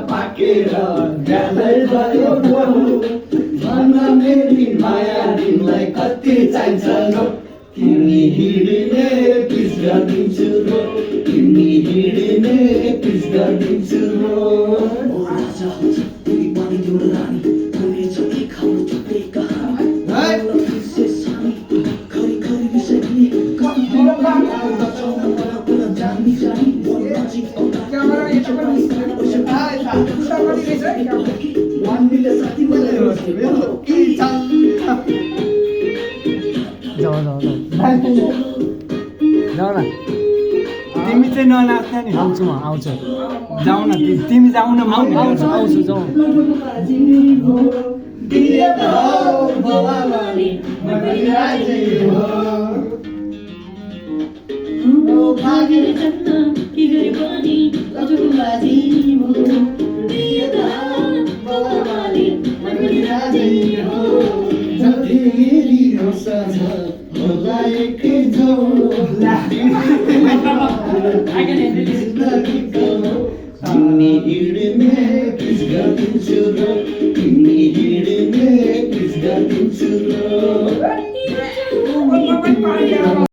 पाकेर ज्यादै भयो भन मेरी माया तिमीलाई कति चाहिन्छ रो तिमी हिँड्ने पिस गरिदिन्छु रो तिमी हिँड्ने पिस गरिदिन्छु रो जाऊ न तिमी चाहिँ ननाच्ने नि आउँछु म आउँछु जाऊ न तिमी जाऊ न म आउँछु आउँछु जाऊ भागेर जन्न के गरे पनि अझको बाजी हो बाबाले मैले राजै हो जतिरी साझ मलाई के जो तिमी हिँड्ने किस गरिदिन्छु रो तिमी हिँड्ने किस गरिदिन्छु रो